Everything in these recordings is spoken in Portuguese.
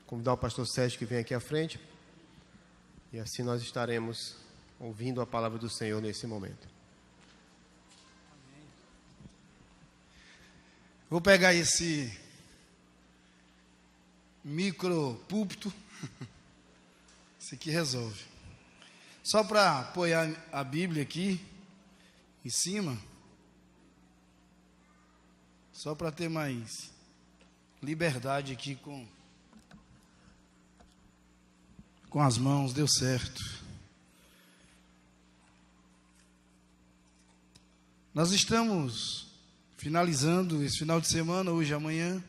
convidar o pastor Sérgio que vem aqui à frente. E assim nós estaremos ouvindo a palavra do Senhor nesse momento. Vou pegar esse micro púlpito. Isso aqui resolve. Só para apoiar a Bíblia aqui em cima. Só para ter mais liberdade aqui com as mãos. Deu certo. Nós estamos finalizando esse final de semana, hoje e amanhã,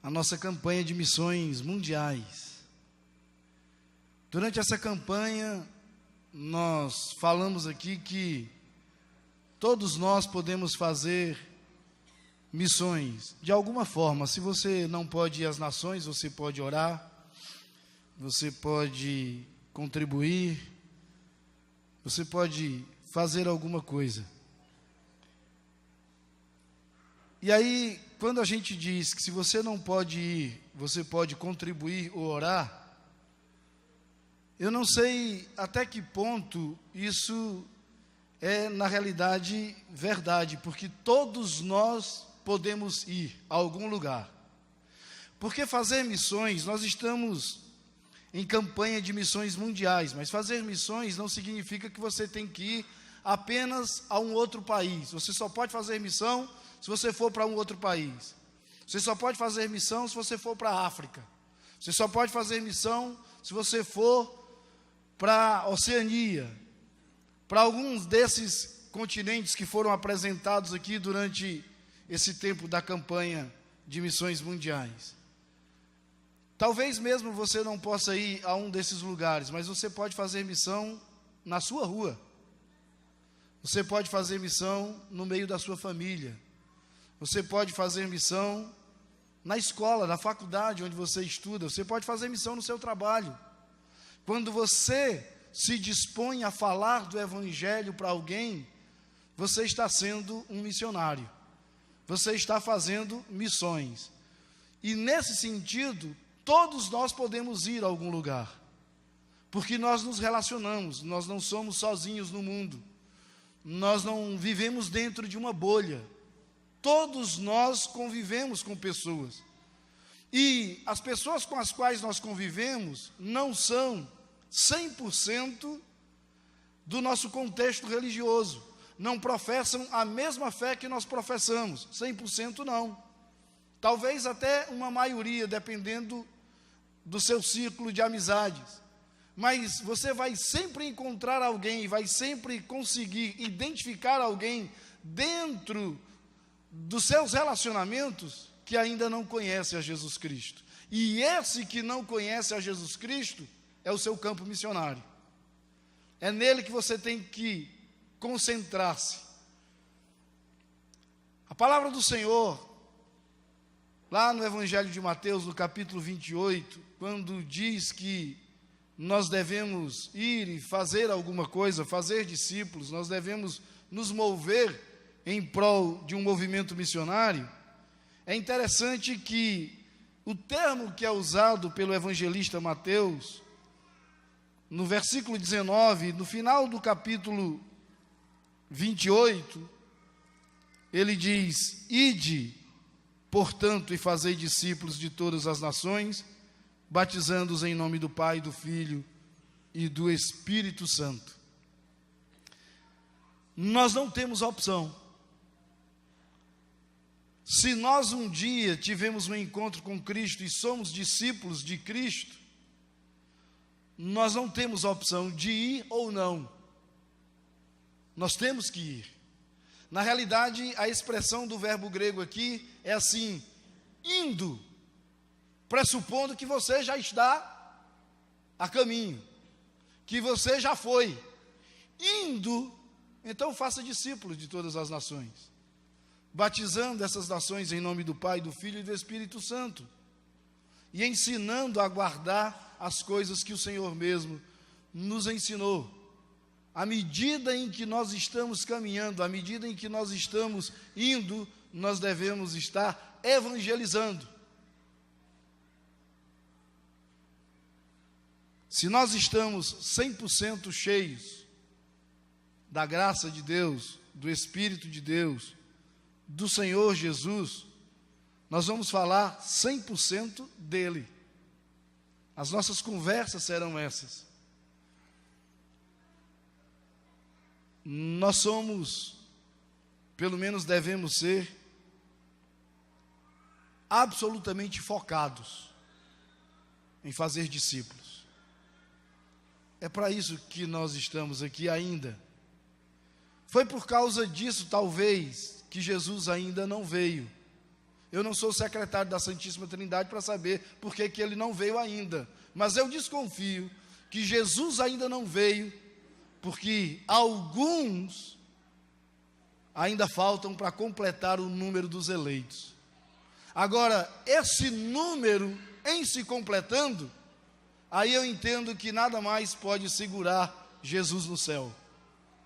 a nossa campanha de missões mundiais. Durante essa campanha, nós falamos aqui que todos nós podemos fazer missões, de alguma forma. Se você não pode ir às nações, você pode orar, você pode contribuir, você pode fazer alguma coisa. E aí, quando a gente diz que se você não pode ir, você pode contribuir ou orar, eu não sei até que ponto isso é, na realidade, verdade, porque todos nós podemos ir a algum lugar. Porque fazer missões, nós estamos em campanha de missões mundiais, mas fazer missões não significa que você tem que ir apenas a um outro país. Você só pode fazer missão se você for para um outro país. Você só pode fazer missão se você for para a África. Você só pode fazer missão se você for para a Oceania, para alguns desses continentes que foram apresentados aqui durante esse tempo da campanha de missões mundiais. Talvez mesmo você não possa ir a um desses lugares, mas você pode fazer missão na sua rua. Você pode fazer missão no meio da sua família. Você pode fazer missão na escola, na faculdade onde você estuda. Você pode fazer missão no seu trabalho. Quando você se dispõe a falar do Evangelho para alguém, você está sendo um missionário. Você está fazendo missões. E nesse sentido, todos nós podemos ir a algum lugar. Porque nós nos relacionamos, nós não somos sozinhos no mundo. Nós não vivemos dentro de uma bolha. Todos nós convivemos com pessoas. E as pessoas com as quais nós convivemos não são 100% do nosso contexto religioso. Não professam a mesma fé que nós professamos. 100% não. Talvez até uma maioria, dependendo do seu círculo de amizades. Mas você vai sempre encontrar alguém, vai sempre conseguir identificar alguém dentro dos seus relacionamentos que ainda não conhece a Jesus Cristo. E esse que não conhece a Jesus Cristo é o seu campo missionário. É nele que você tem que concentrar-se. A palavra do Senhor, lá no Evangelho de Mateus, no capítulo 28, quando diz que nós devemos ir e fazer alguma coisa, fazer discípulos, nós devemos nos mover em prol de um movimento missionário, é interessante que o termo que é usado pelo evangelista Mateus, no versículo 19, no final do capítulo 28, ele diz: ide, portanto, e fazei discípulos de todas as nações, batizando-os em nome do Pai, do Filho e do Espírito Santo. Nós não temos opção. Se nós um dia tivemos um encontro com Cristo e somos discípulos de Cristo, nós não temos a opção de ir ou não. Nós temos que ir. Na realidade, a expressão do verbo grego aqui é assim: indo, pressupondo que você já está a caminho, que você já foi. Indo, então faça discípulos de todas as nações, batizando essas nações em nome do Pai, do Filho e do Espírito Santo, e ensinando a guardar as coisas que o Senhor mesmo nos ensinou. À medida em que nós estamos caminhando, à medida em que nós estamos indo, nós devemos estar evangelizando. se nós estamos 100% cheios da graça de Deus, do Espírito de Deus, do Senhor Jesus, nós vamos falar 100% dele. As nossas conversas serão essas. Nós somos, pelo menos devemos ser, absolutamente focados em fazer discípulos. É para isso que nós estamos aqui ainda. Foi por causa disso, talvez, que Jesus ainda não veio. Eu não sou secretário da Santíssima Trindade para saber por que ele não veio ainda. Mas eu desconfio que Jesus ainda não veio, porque alguns ainda faltam para completar o número dos eleitos. Agora, esse número em se completando, aí eu entendo que nada mais pode segurar Jesus no céu.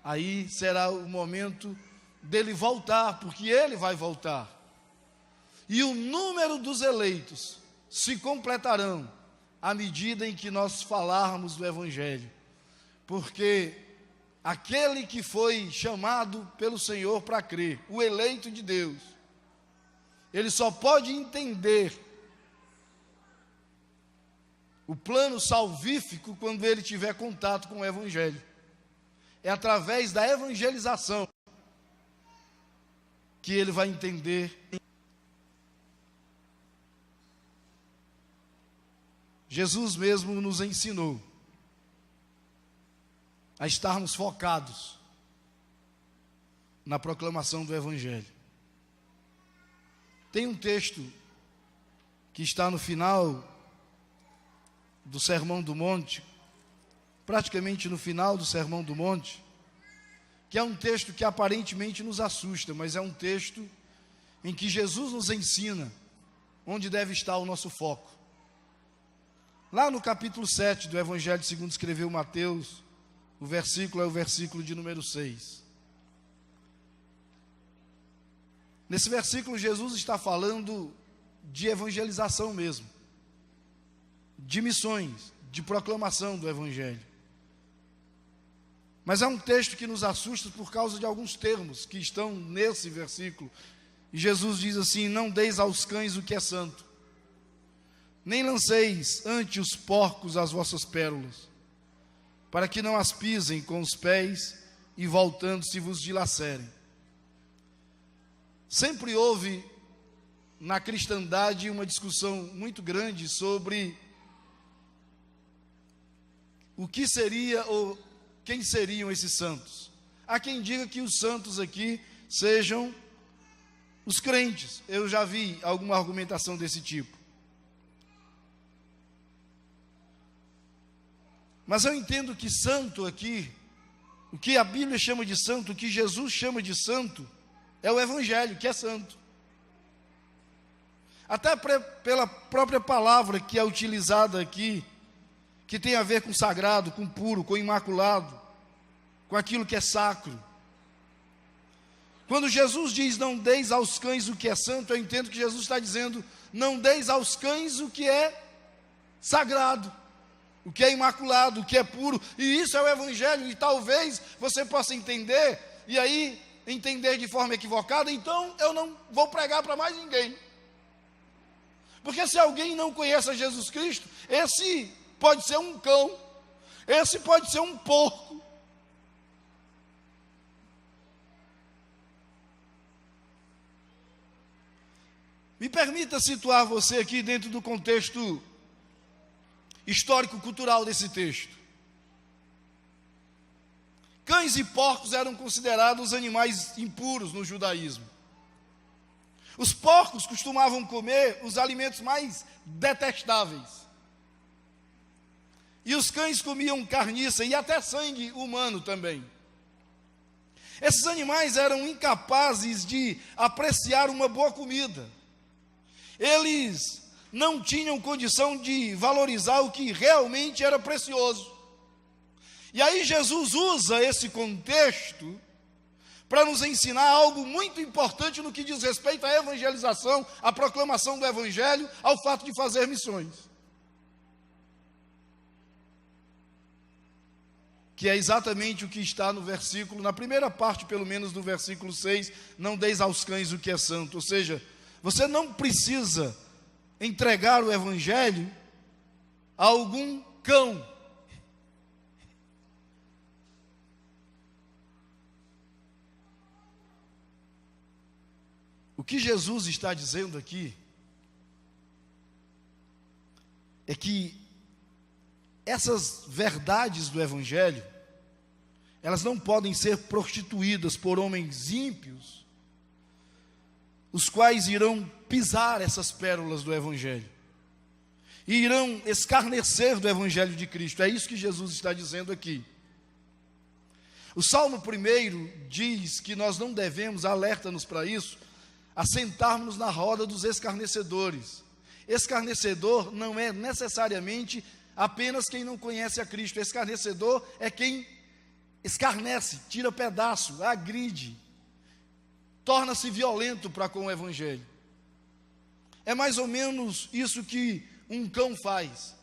Aí será o momento dele voltar, porque ele vai voltar. E o número dos eleitos se completarão à medida em que nós falarmos do Evangelho. Porque aquele que foi chamado pelo Senhor para crer, o eleito de Deus, ele só pode entender o plano salvífico quando ele tiver contato com o Evangelho. É através da evangelização que ele vai entender. Jesus mesmo nos ensinou a estarmos focados na proclamação do Evangelho. Tem um texto que está no final do Sermão do Monte, praticamente no final do Sermão do Monte, que é um texto que aparentemente nos assusta, mas é um texto em que Jesus nos ensina onde deve estar o nosso foco. Lá no capítulo 7 do Evangelho segundo escreveu Mateus, o versículo é o versículo de número 6. Nesse versículo, Jesus está falando de evangelização mesmo, de missões, de proclamação do Evangelho. Mas é um texto que nos assusta por causa de alguns termos que estão nesse versículo. E Jesus diz assim: não deis aos cães o que é santo, nem lanceis ante os porcos as vossas pérolas, para que não as pisem com os pés e voltando-se vos dilacerem. Sempre houve na cristandade uma discussão muito grande sobre o que seria ou quem seriam esses santos. Há quem diga que os santos aqui sejam os crentes. Eu já vi alguma argumentação desse tipo. Mas eu entendo que santo aqui, o que a Bíblia chama de santo, o que Jesus chama de santo, é o Evangelho, que é santo. Até pela própria palavra que é utilizada aqui, que tem a ver com sagrado, com puro, com imaculado, com aquilo que é sacro. Quando Jesus diz, não deis aos cães o que é santo, eu entendo que Jesus está dizendo, não deis aos cães o que é sagrado, o que é imaculado, o que é puro. E isso é o Evangelho, e talvez você possa entender, e aí entender de forma equivocada, então eu não vou pregar para mais ninguém. Porque se alguém não conhece Jesus Cristo, esse pode ser um cão, esse pode ser um porco. Me permita situar você aqui dentro do contexto histórico-cultural desse texto. Cães e porcos eram considerados animais impuros no judaísmo. Os porcos costumavam comer os alimentos mais detestáveis. E os cães comiam carniça e até sangue humano também. Esses animais eram incapazes de apreciar uma boa comida. Eles não tinham condição de valorizar o que realmente era precioso. E aí Jesus usa esse contexto para nos ensinar algo muito importante no que diz respeito à evangelização, à proclamação do Evangelho, ao fato de fazer missões. que é exatamente o que está no versículo, na primeira parte pelo menos do versículo 6, não deis aos cães o que é santo. Ou seja, você não precisa entregar o evangelho a algum cão. O que Jesus está dizendo aqui é que essas verdades do evangelho, elas não podem ser prostituídas por homens ímpios, os quais irão pisar essas pérolas do evangelho e irão escarnecer do evangelho de Cristo. É isso que Jesus está dizendo aqui. O Salmo 1 diz que nós não devemos, alerta-nos para isso, assentarmos na roda dos escarnecedores. Escarnecedor não é necessariamente apenas quem não conhece a Cristo. Escarnecedor é quem escarnece, tira pedaço, agride, torna-se violento para com o evangelho. É mais ou menos isso que um cão faz.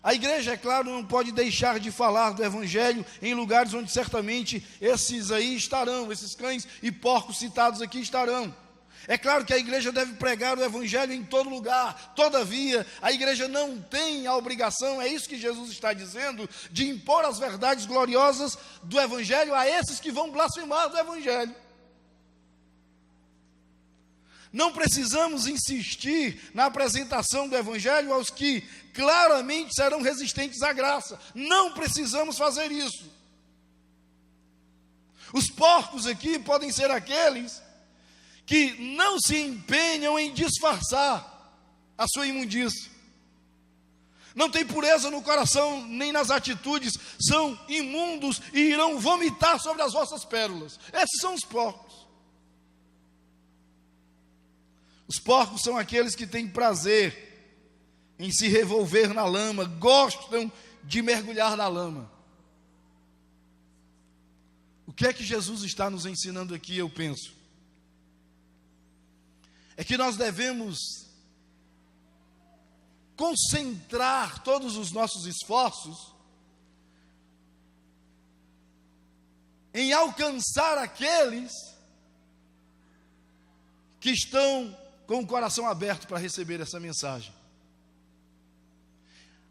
A igreja, é claro, não pode deixar de falar do evangelho em lugares onde certamente esses aí estarão, esses cães e porcos citados aqui estarão. É claro que a igreja deve pregar o evangelho em todo lugar. Todavia, a igreja não tem a obrigação, é isso que Jesus está dizendo, de impor as verdades gloriosas do evangelho a esses que vão blasfemar do evangelho. Não precisamos insistir na apresentação do evangelho aos que claramente serão resistentes à graça. Não precisamos fazer isso. Os porcos aqui podem ser aqueles que não se empenham em disfarçar a sua imundícia. Não tem pureza no coração, nem nas atitudes, são imundos e irão vomitar sobre as vossas pérolas. Esses são os porcos. Os porcos são aqueles que têm prazer em se revolver na lama, gostam de mergulhar na lama. O que é que Jesus está nos ensinando aqui, eu penso? É que nós devemos concentrar todos os nossos esforços em alcançar aqueles que estão com o coração aberto para receber essa mensagem.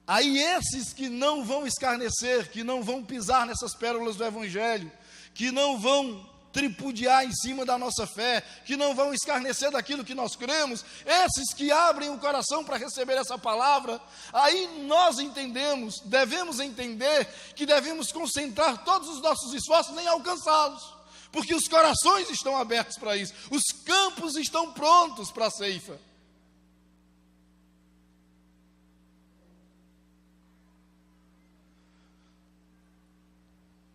Aí esses que não vão escarnecer, que não vão pisar nessas pérolas do evangelho, que não vão tripudiar em cima da nossa fé, que não vão escarnecer daquilo que nós cremos, esses que abrem o coração para receber essa palavra, aí nós entendemos, devemos entender que devemos concentrar todos os nossos esforços em alcançá-los, porque os corações estão abertos para isso, os campos estão prontos para a ceifa.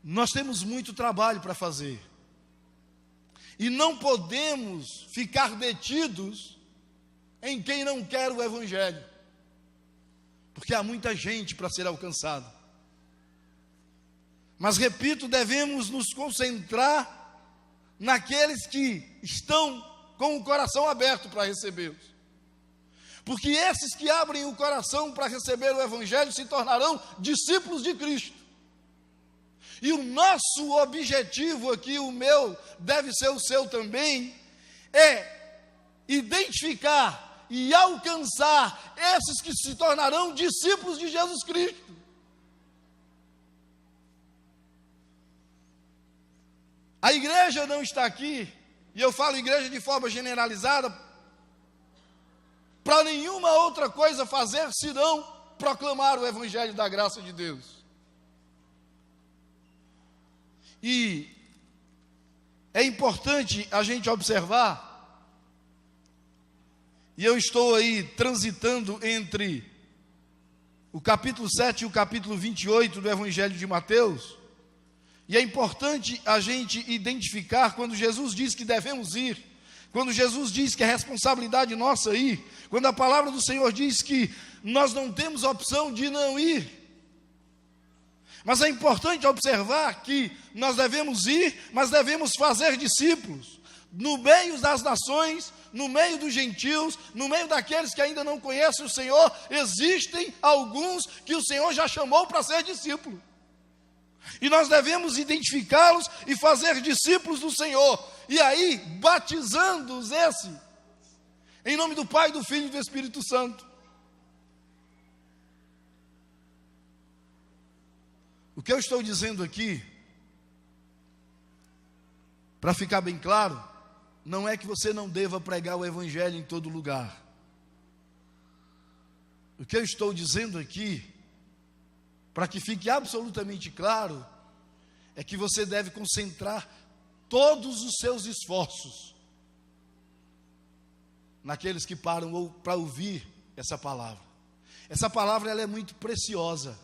Nós temos muito trabalho para fazer. E não podemos ficar detidos em quem não quer o evangelho. Porque há muita gente para ser alcançada. Mas, repito, devemos nos concentrar naqueles que estão com o coração aberto para recebê-los. Porque esses que abrem o coração para receber o evangelho se tornarão discípulos de Cristo. E o nosso objetivo aqui, o meu, deve ser o seu também, é identificar e alcançar esses que se tornarão discípulos de Jesus Cristo. A igreja não está aqui, e eu falo igreja de forma generalizada, para nenhuma outra coisa fazer senão proclamar o evangelho da graça de Deus. E é importante a gente observar, e eu estou aí transitando entre o capítulo 7 e o capítulo 28 do Evangelho de Mateus, e é importante a gente identificar quando Jesus diz que devemos ir, quando Jesus diz que é responsabilidade nossa ir, quando a palavra do Senhor diz que nós não temos opção de não ir. Mas é importante observar que nós devemos ir, mas devemos fazer discípulos. no meio das nações, no meio dos gentios, no meio daqueles que ainda não conhecem o Senhor, existem alguns que o Senhor já chamou para ser discípulo. E nós devemos identificá-los e fazer discípulos do Senhor. E aí, batizando-os em nome do Pai, do Filho e do Espírito Santo. O que eu estou dizendo aqui, para ficar bem claro, não é que você não deva pregar o Evangelho em todo lugar. O que eu estou dizendo aqui, para que fique absolutamente claro, é que você deve concentrar todos os seus esforços naqueles que param para ouvir essa palavra. Essa palavra, ela é muito preciosa.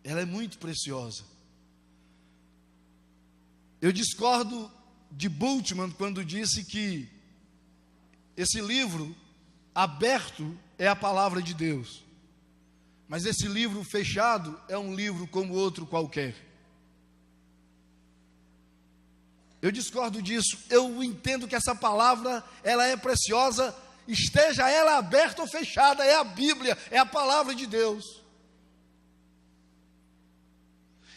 Ela é muito preciosa. Eu discordo de Bultmann quando disse que esse livro aberto é a palavra de Deus, mas esse livro fechado é um livro como outro qualquer. Eu discordo disso. Eu entendo que essa palavra, ela é preciosa, esteja ela aberta ou fechada, é a Bíblia, é a palavra de Deus.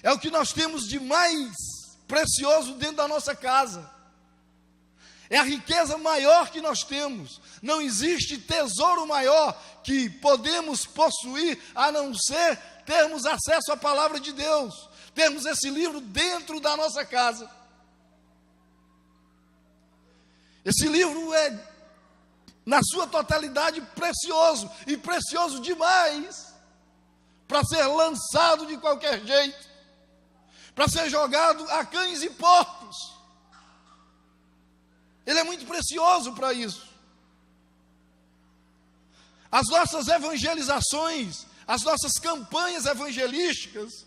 É o que nós temos de mais precioso dentro da nossa casa. É a riqueza maior que nós temos. Não existe tesouro maior que podemos possuir a não ser termos acesso à palavra de Deus, termos esse livro dentro da nossa casa. Esse livro é, na sua totalidade, precioso, e precioso demais para ser lançado de qualquer jeito, para ser jogado a cães e porcos. Ele é muito precioso para isso. As nossas evangelizações, as nossas campanhas evangelísticas,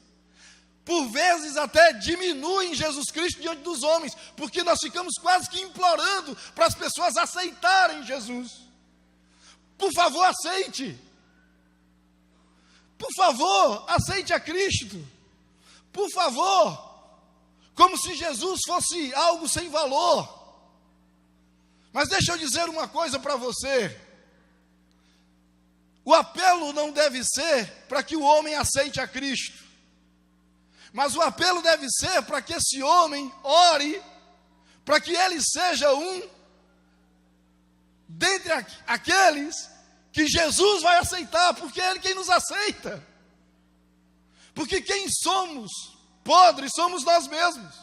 por vezes até diminuem Jesus Cristo diante dos homens, porque nós ficamos quase que implorando para as pessoas aceitarem Jesus. Por favor, aceite. Por favor, aceite a Cristo. Por favor, como se Jesus fosse algo sem valor. Mas deixa eu dizer uma coisa para você. O apelo não deve ser para que o homem aceite a Cristo, mas o apelo deve ser para que esse homem ore, para que ele seja um dentre aqueles que Jesus vai aceitar, porque é Ele quem nos aceita. Porque quem somos podres somos nós mesmos.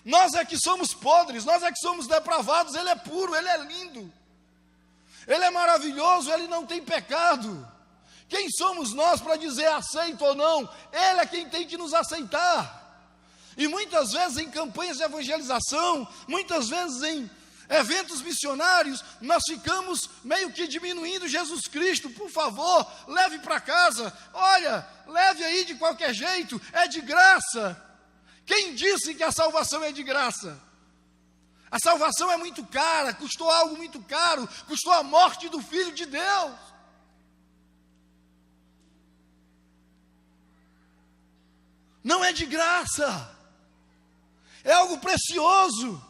Nós é que somos podres, nós é que somos depravados. Ele é puro, Ele é lindo, Ele é maravilhoso, Ele não tem pecado. Quem somos nós para dizer aceito ou não? Ele é quem tem que nos aceitar. E muitas vezes em campanhas de evangelização, muitas vezes em eventos missionários, nós ficamos meio que diminuindo Jesus Cristo. Por favor, leve para casa. Olha, leve aí de qualquer jeito, é de graça. Quem disse que a salvação é de graça? A salvação é muito cara, custou algo muito caro, custou a morte do Filho de Deus. Não é de graça, é algo precioso.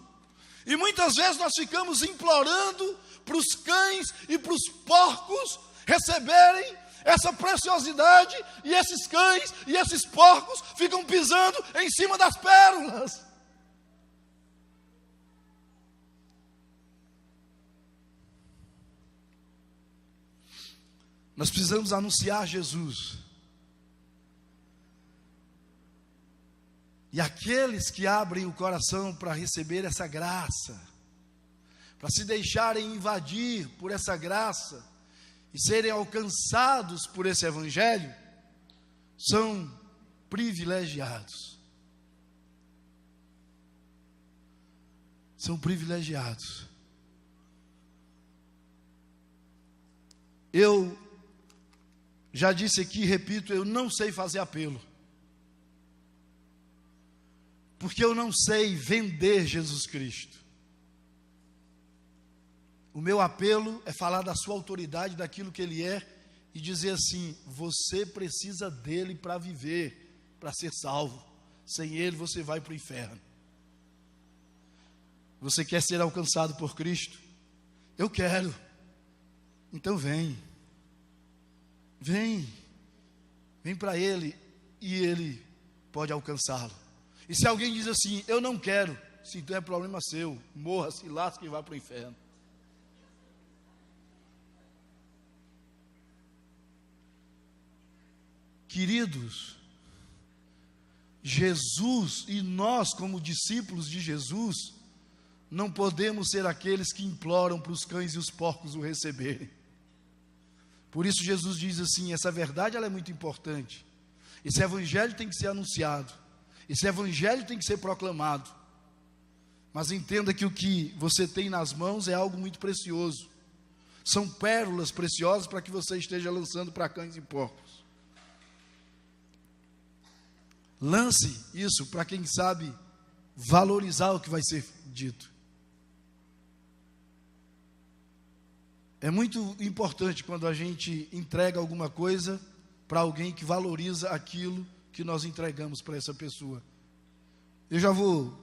E muitas vezes nós ficamos implorando para os cães e para os porcos receberem essa preciosidade, e esses cães e esses porcos ficam pisando em cima das pérolas. Nós precisamos anunciar Jesus. E aqueles que abrem o coração para receber essa graça, para se deixarem invadir por essa graça e serem alcançados por esse evangelho, são privilegiados. São privilegiados. Eu já disse aqui, repito, eu não sei fazer apelo. Porque eu não sei vender Jesus Cristo. O meu apelo é falar da sua autoridade, daquilo que Ele é, e dizer assim: você precisa dEle para viver, para ser salvo. Sem Ele você vai para o inferno. Você quer ser alcançado por Cristo? Eu quero. Então vem. Vem para Ele e Ele pode alcançá-lo. E se alguém diz assim, eu não quero, se então é problema seu, morra, se lasque e vá para o inferno. Queridos, Jesus e nós como discípulos de Jesus, não podemos ser aqueles que imploram para os cães e os porcos o receberem. Por isso Jesus diz assim, essa verdade ela é muito importante. Esse evangelho tem que ser anunciado. Esse evangelho tem que ser proclamado. Mas entenda que o que você tem nas mãos é algo muito precioso. São pérolas preciosas para que você esteja lançando para cães e porcos. Lance isso para quem sabe valorizar o que vai ser dito. É muito importante quando a gente entrega alguma coisa para alguém que valoriza aquilo que nós entregamos para essa pessoa. Eu já vou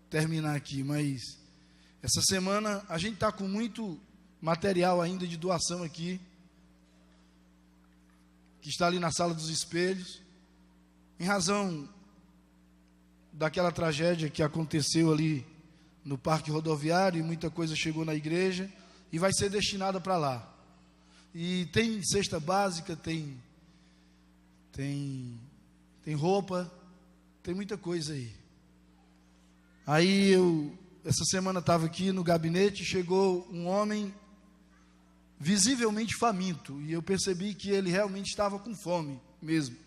terminar aqui, mas essa semana a gente está com muito material ainda de doação aqui, que está ali na sala dos espelhos, em razão daquela tragédia que aconteceu ali no parque rodoviário, e muita coisa chegou na igreja, e vai ser destinada para lá. E tem cesta básica, tem roupa, tem muita coisa aí. Aí essa semana estava aqui no gabinete, chegou um homem visivelmente faminto, e eu percebi que ele realmente estava com fome mesmo.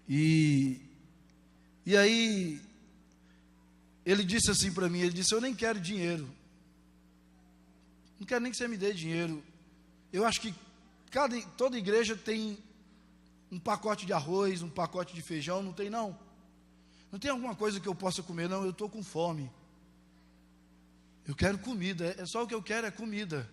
E aí ele disse assim para mim, ele disse, eu nem quero dinheiro, não quero nem que você me dê dinheiro, eu acho que toda igreja tem um pacote de arroz, um pacote de feijão, não tem não? Não tem alguma coisa que eu possa comer? Não, eu estou com fome, eu quero comida, é só o que eu quero é comida.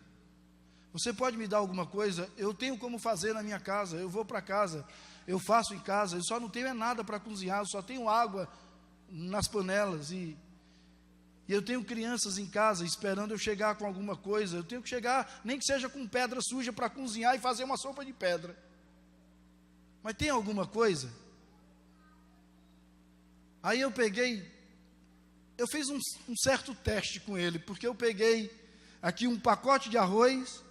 Você pode me dar alguma coisa? Eu tenho como fazer na minha casa, eu vou para casa, eu faço em casa, eu só não tenho nada para cozinhar, eu só tenho água nas panelas, e eu tenho crianças em casa esperando eu chegar com alguma coisa, eu tenho que chegar, nem que seja com pedra suja para cozinhar e fazer uma sopa de pedra. Mas tem alguma coisa? Aí eu fiz um certo teste com ele, porque eu peguei aqui um pacote de arroz,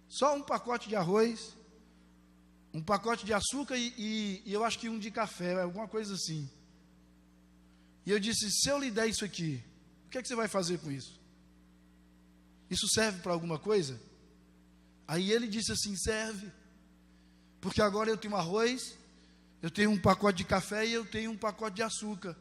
só um pacote de arroz, um pacote de açúcar e eu acho que um de café, alguma coisa assim. E eu disse, se eu lhe der isso aqui, o que é que você vai fazer com isso? Isso serve para alguma coisa? Aí ele disse assim, serve, porque agora eu tenho arroz, eu tenho um pacote de café e eu tenho um pacote de açúcar.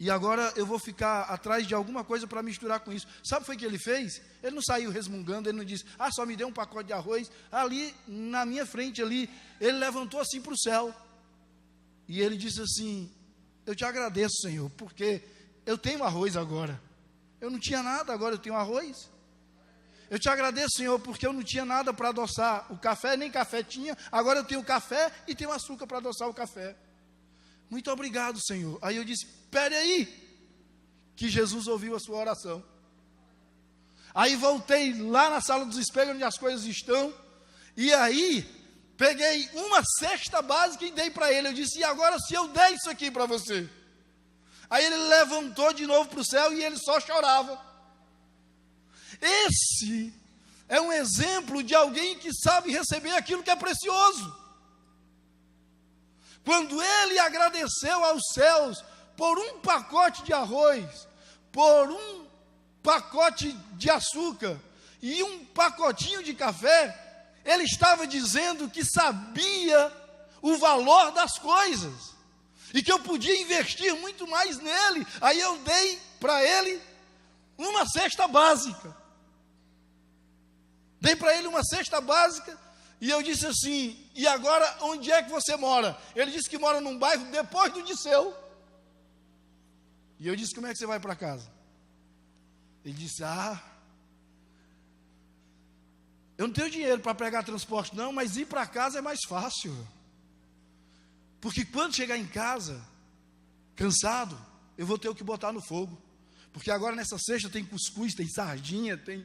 E agora eu vou ficar atrás de alguma coisa para misturar com isso. Sabe o que foi que ele fez? Ele não saiu resmungando, ele não disse, só me deu um pacote de arroz. Ali, na minha frente ali, ele levantou assim para o céu. E ele disse assim, eu te agradeço, Senhor, porque eu tenho arroz agora. Eu não tinha nada, agora eu tenho arroz. Eu te agradeço, Senhor, porque eu não tinha nada para adoçar o café, nem café tinha. Agora eu tenho café e tenho açúcar para adoçar o café. Muito obrigado, Senhor. Aí eu disse, espere aí, que Jesus ouviu a sua oração. Aí voltei lá na sala dos espelhos, onde as coisas estão, e aí peguei uma cesta básica e dei para ele. Eu disse, e agora se eu der isso aqui para você? Aí ele levantou de novo para o céu e ele só chorava. Esse é um exemplo de alguém que sabe receber aquilo que é precioso. Quando ele agradeceu aos céus por um pacote de arroz, por um pacote de açúcar e um pacotinho de café, ele estava dizendo que sabia o valor das coisas e que eu podia investir muito mais nele. Aí eu dei para ele uma cesta básica. Dei para ele uma cesta básica e eu disse assim, e agora onde é que você mora? Ele disse que mora num bairro depois do Disseu. E eu disse, como é que você vai para casa? Ele disse, eu não tenho dinheiro para pegar transporte não, mas ir para casa é mais fácil. Porque quando chegar em casa, cansado, eu vou ter o que botar no fogo. Porque agora nessa cesta tem cuscuz, tem sardinha, tem...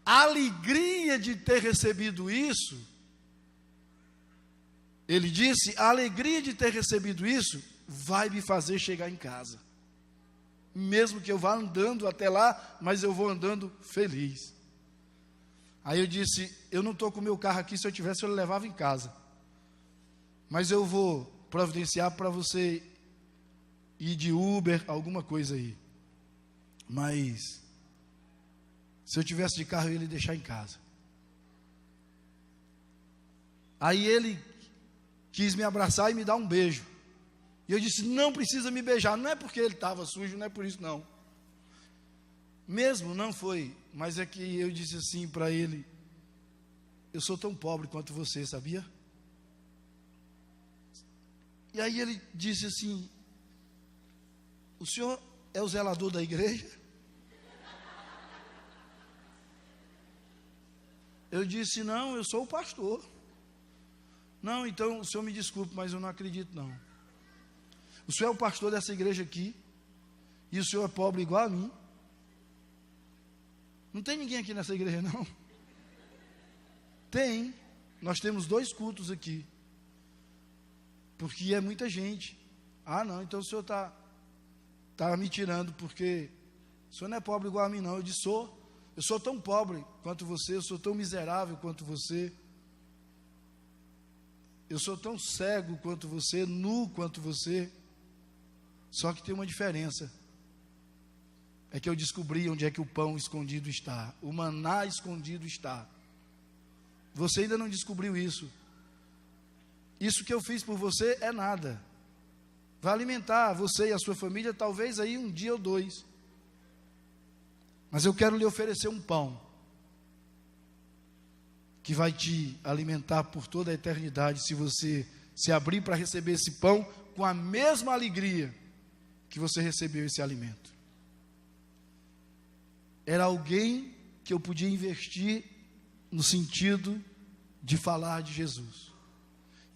A alegria de ter recebido isso, ele disse, a alegria de ter recebido isso, vai me fazer chegar em casa. Mesmo que eu vá andando até lá, mas eu vou andando feliz. Aí eu disse, eu não estou com o meu carro aqui, se eu tivesse eu levava em casa. Mas eu vou providenciar para você ir de Uber, alguma coisa aí. Mas, se eu tivesse de carro, eu ia lhe deixar em casa. Aí ele quis me abraçar e me dar um beijo. E eu disse, não precisa me beijar. Não é porque ele estava sujo, não é por isso não. Mesmo não foi, mas é que eu disse assim para ele, eu sou tão pobre quanto você, sabia? E aí ele disse assim, o senhor é o zelador da igreja? Eu disse, não, eu sou o pastor. Não, então o senhor me desculpe, mas eu não acredito não. O senhor é o pastor dessa igreja aqui, e o senhor é pobre igual a mim. Não tem ninguém aqui nessa igreja não? Tem, nós temos 2 cultos aqui, porque é muita gente. Ah não, então o senhor está me tirando, porque o senhor não é pobre igual a mim não. Eu disse, eu sou tão pobre quanto você, eu sou tão miserável quanto você, eu sou tão cego quanto você, nu quanto você, só que tem uma diferença, é que eu descobri onde é que o pão escondido está, o maná escondido está. Você ainda não descobriu isso. Isso que eu fiz por você é nada. Vai alimentar você e a sua família, talvez aí um dia ou 2. Mas eu quero lhe oferecer um pão que vai te alimentar por toda a eternidade, se você se abrir para receber esse pão com a mesma alegria que você recebeu esse alimento. Era alguém que eu podia investir no sentido de falar de Jesus.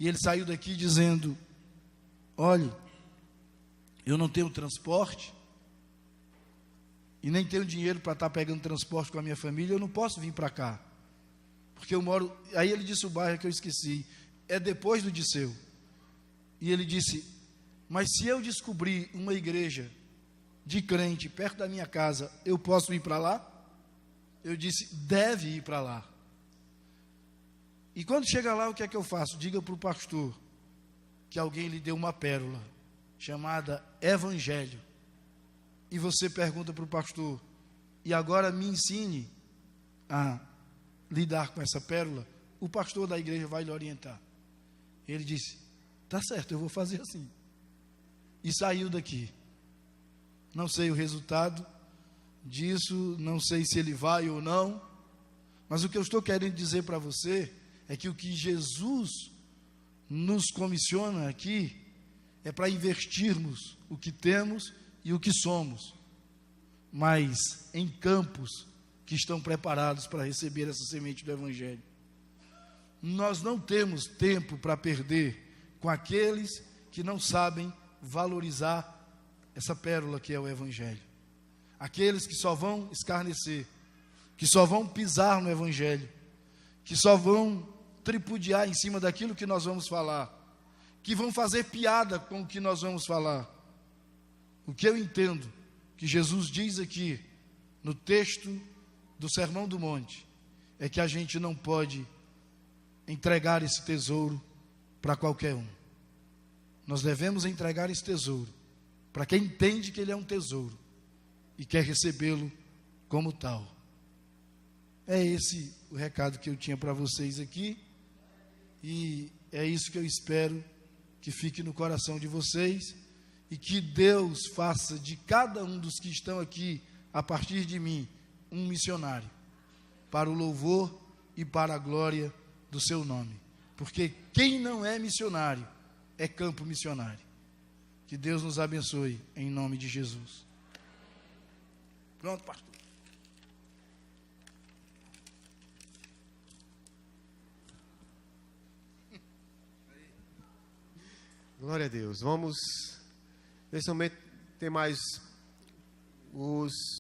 E ele saiu daqui dizendo, olhe, eu não tenho transporte, e nem tenho dinheiro para estar pegando transporte com a minha família, eu não posso vir para cá, porque eu moro... Aí ele disse o bairro que eu esqueci, é depois do Disseu. E ele disse, mas se eu descobrir uma igreja de crente perto da minha casa, eu posso ir para lá? Eu disse, deve ir para lá. E quando chega lá, o que é que eu faço? Diga para o pastor que alguém lhe deu uma pérola chamada Evangelho. E você pergunta para o pastor, e agora me ensine a lidar com essa pérola. O pastor da igreja vai lhe orientar. Ele disse, tá certo, eu vou fazer assim. E saiu daqui. Não sei o resultado disso, não sei se ele vai ou não, mas o que eu estou querendo dizer para você é que o que Jesus nos comissiona aqui é para investirmos o que temos e o que somos, mas em campos que estão preparados para receber essa semente do Evangelho. Nós não temos tempo para perder com aqueles que não sabem valorizar essa pérola que é o Evangelho. Aqueles que só vão escarnecer, que só vão pisar no Evangelho, que só vão tripudiar em cima daquilo que nós vamos falar, que vão fazer piada com o que nós vamos falar. O que eu entendo que Jesus diz aqui no texto do Sermão do Monte é que a gente não pode entregar esse tesouro para qualquer um. Nós devemos entregar esse tesouro para quem entende que ele é um tesouro e quer recebê-lo como tal. É esse o recado que eu tinha para vocês aqui, e é isso que eu espero que fique no coração de vocês, e que Deus faça de cada um dos que estão aqui, a partir de mim, um missionário, para o louvor e para a glória do seu nome, porque quem não é missionário, é campo missionário. Que Deus nos abençoe, em nome de Jesus. Pronto, pastor. Glória a Deus. Vamos, nesse momento, ter mais os